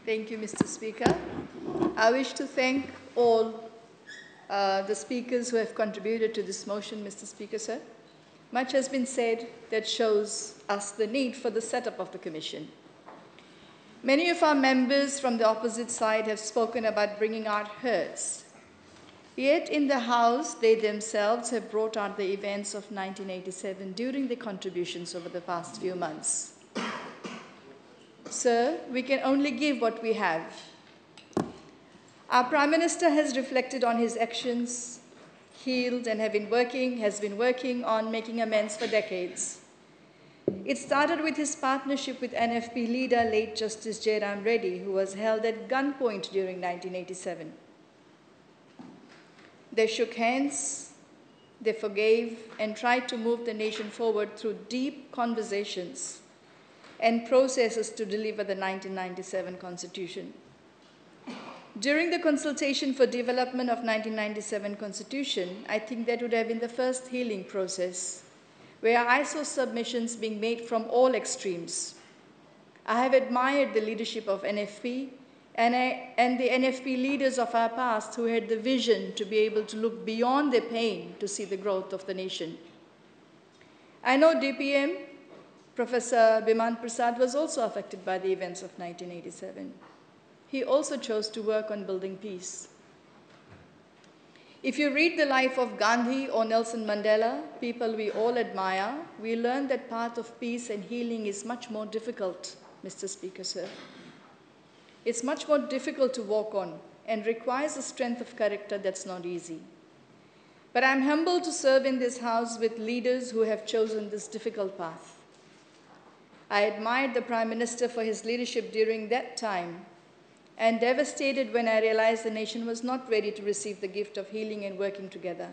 Thank you, Mr. Speaker. I wish to thank all the speakers who have contributed to this motion, Mr. Speaker, sir. Much has been said that shows us the need for the setup of the Commission. Many of our members from the opposite side have spoken about bringing out heards. Yet in the House, they themselves have brought out the events of 1987 during the contributions over the past few months. Sir, we can only give what we have. Our Prime Minister has reflected on his actions, healed, and has been working on making amends for decades. It started with his partnership with NFP leader, late Justice Jairam Reddy, who was held at gunpoint during 1987. They shook hands, they forgave, and tried to move the nation forward through deep conversations and processes to deliver the 1997 Constitution. During the consultation for development of 1997 Constitution, I think that would have been the first healing process, where I saw submissions being made from all extremes. I have admired the leadership of NFP and the NFP leaders of our past who had the vision to be able to look beyond their pain to see the growth of the nation. I know DPM, Professor Biman Prasad, was also affected by the events of 1987. He also chose to work on building peace. If you read the life of Gandhi or Nelson Mandela, people we all admire, we learn that path of peace and healing is much more difficult, Mr. Speaker, sir. It's much more difficult to walk on and requires a strength of character that's not easy. But I'm humbled to serve in this House with leaders who have chosen this difficult path. I admired the Prime Minister for his leadership during that time and devastated when I realized the nation was not ready to receive the gift of healing and working together.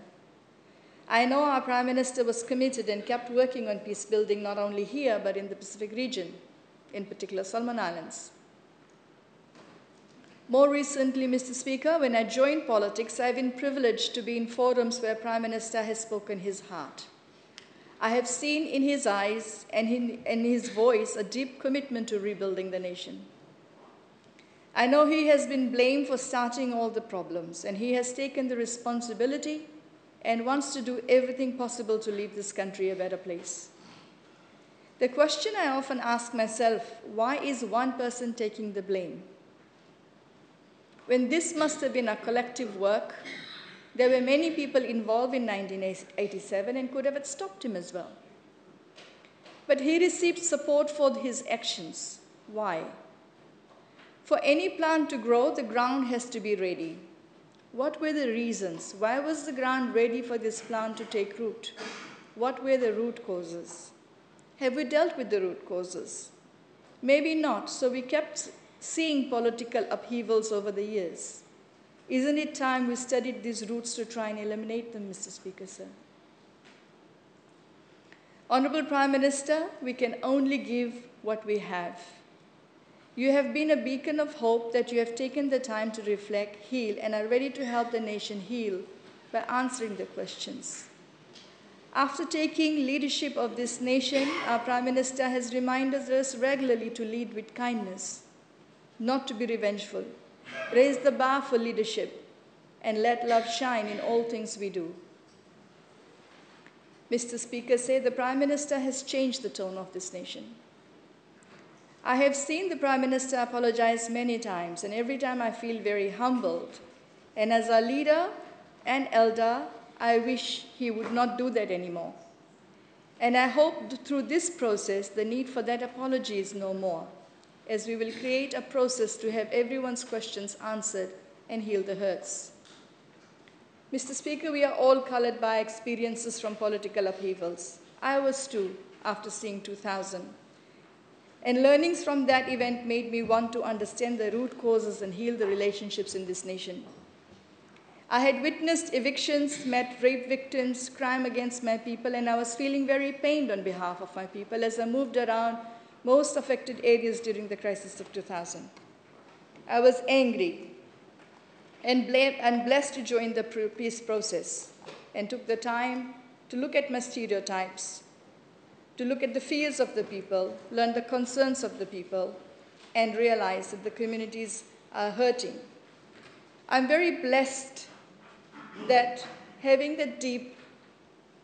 I know our Prime Minister was committed and kept working on peace building not only here but in the Pacific region, in particular Solomon Islands. More recently, Mr. Speaker, when I joined politics, I've been privileged to be in forums where Prime Minister has spoken his heart. I have seen in his eyes and in his voice a deep commitment to rebuilding the nation. I know he has been blamed for starting all the problems, and he has taken the responsibility and wants to do everything possible to leave this country a better place. The question I often ask myself, why is one person taking the blame? When this must have been a collective work, there were many people involved in 1987 and could have stopped him as well. But he received support for his actions. Why? For any plant to grow, the ground has to be ready. What were the reasons? Why was the ground ready for this plant to take root? What were the root causes? Have we dealt with the root causes? Maybe not, so we kept seeing political upheavals over the years. Isn't it time we studied these roots to try and eliminate them, Mr. Speaker, sir? Honorable Prime Minister, we can only give what we have. You have been a beacon of hope that you have taken the time to reflect, heal, and are ready to help the nation heal by answering the questions. After taking leadership of this nation, our Prime Minister has reminded us regularly to lead with kindness, not to be revengeful. Raise the bar for leadership and let love shine in all things we do. Mr. Speaker, the Prime Minister has changed the tone of this nation. I have seen the Prime Minister apologize many times, and every time I feel very humbled. And as a leader and elder, I wish he would not do that anymore. And I hope through this process, the need for that apology is no more, as we will create a process to have everyone's questions answered and heal the hurts. Mr. Speaker, we are all colored by experiences from political upheavals. I was too, after seeing 2000. And learnings from that event made me want to understand the root causes and heal the relationships in this nation. I had witnessed evictions, met rape victims, crime against my people, and I was feeling very pained on behalf of my people as I moved around most affected areas during the crisis of 2000. I was angry and blessed to join the peace process and took the time to look at my stereotypes, to look at the fears of the people, learn the concerns of the people, and realize that the communities are hurting. I'm very blessed that having the deep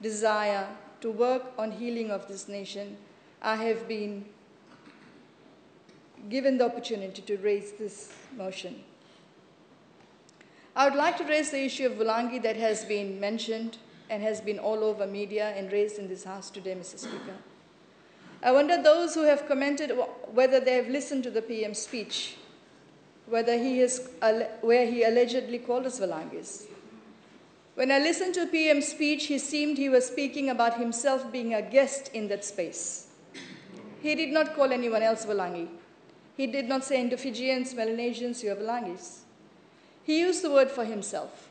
desire to work on healing of this nation, I have been given the opportunity to raise this motion. I would like to raise the issue of Vulangi that has been mentioned and has been all over media and raised in this House today, Mr. Speaker. I wonder those who have commented whether they have listened to the PM's speech, where he allegedly called us Vulangis. When I listened to PM's speech, he seemed he was speaking about himself being a guest in that space. He did not call anyone else Vulangi. He did not say Indo-Fijians, Melanesians, you are Vulangis. He used the word for himself.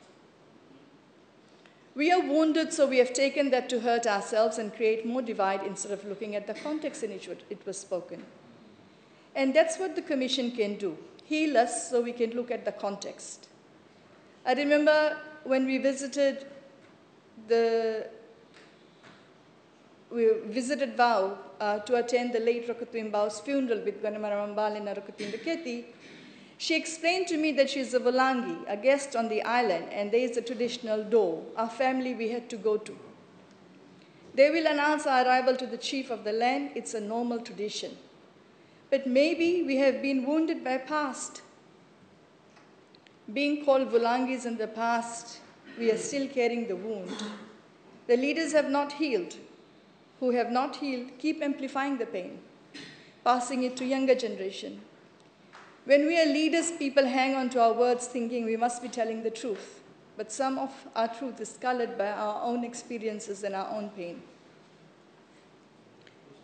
We are wounded, so we have taken that to hurt ourselves and create more divide instead of looking at the context in which it was spoken. And that's what the Commission can do. Heal us so we can look at the context. I remember when we visited Vau to attend the late Rakatuimbau's funeral with Ganamaramambal and Rakatuimbaketi. She explained to me that she's a Vulangi, a guest on the island, and there is a traditional door, our family we had to go to. They will announce our arrival to the chief of the land. It's a normal tradition. But maybe we have been wounded by past. Being called Vulangis in the past, we are still carrying the wound. The leaders have not healed. Who have not healed keep amplifying the pain, passing it to younger generation. When we are leaders, people hang on to our words thinking we must be telling the truth. But some of our truth is colored by our own experiences and our own pain.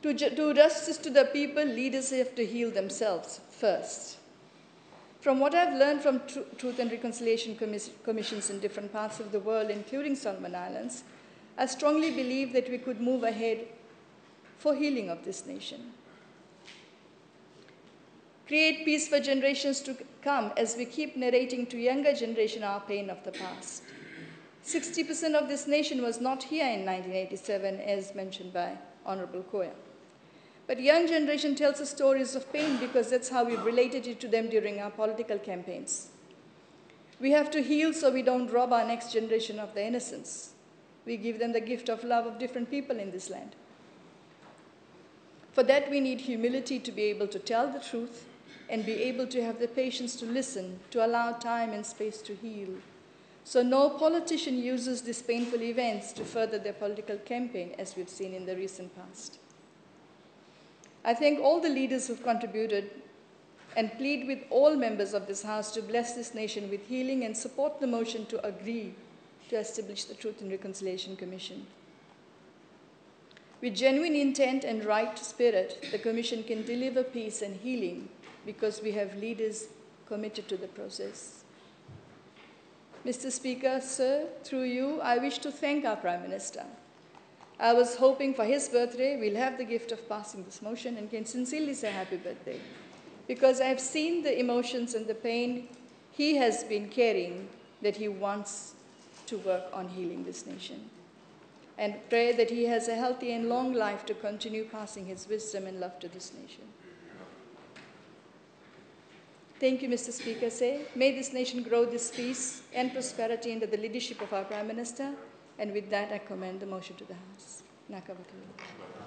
To do justice to the people, leaders have to heal themselves first. From what I've learned from Truth and Reconciliation Commissions in different parts of the world, including Solomon Islands, I strongly believe that we could move ahead for healing of this nation. Create peace for generations to come as we keep narrating to younger generation our pain of the past. 60% of this nation was not here in 1987, as mentioned by Honorable Koya. But young generation tells us stories of pain because that's how we've related it to them during our political campaigns. We have to heal so we don't rob our next generation of their innocence. We give them the gift of love of different people in this land. For that, we need humility to be able to tell the truth and be able to have the patience to listen, to allow time and space to heal. So no politician uses these painful events to further their political campaign, as we've seen in the recent past. I thank all the leaders who've contributed and plead with all members of this House to bless this nation with healing and support the motion to agree to establish the Truth and Reconciliation Commission. With genuine intent and right spirit, the Commission can deliver peace and healing because we have leaders committed to the process. Mr. Speaker, sir, through you, I wish to thank our Prime Minister. I was hoping for his birthday, we'll have the gift of passing this motion and can sincerely say happy birthday, because I've seen the emotions and the pain he has been carrying that he wants to work on healing this nation. And pray that he has a healthy and long life to continue passing his wisdom and love to this nation. Thank you, Mr. Speaker. May this nation grow this peace and prosperity under the leadership of our Prime Minister. And with that, I commend the motion to the House. Nakavatu.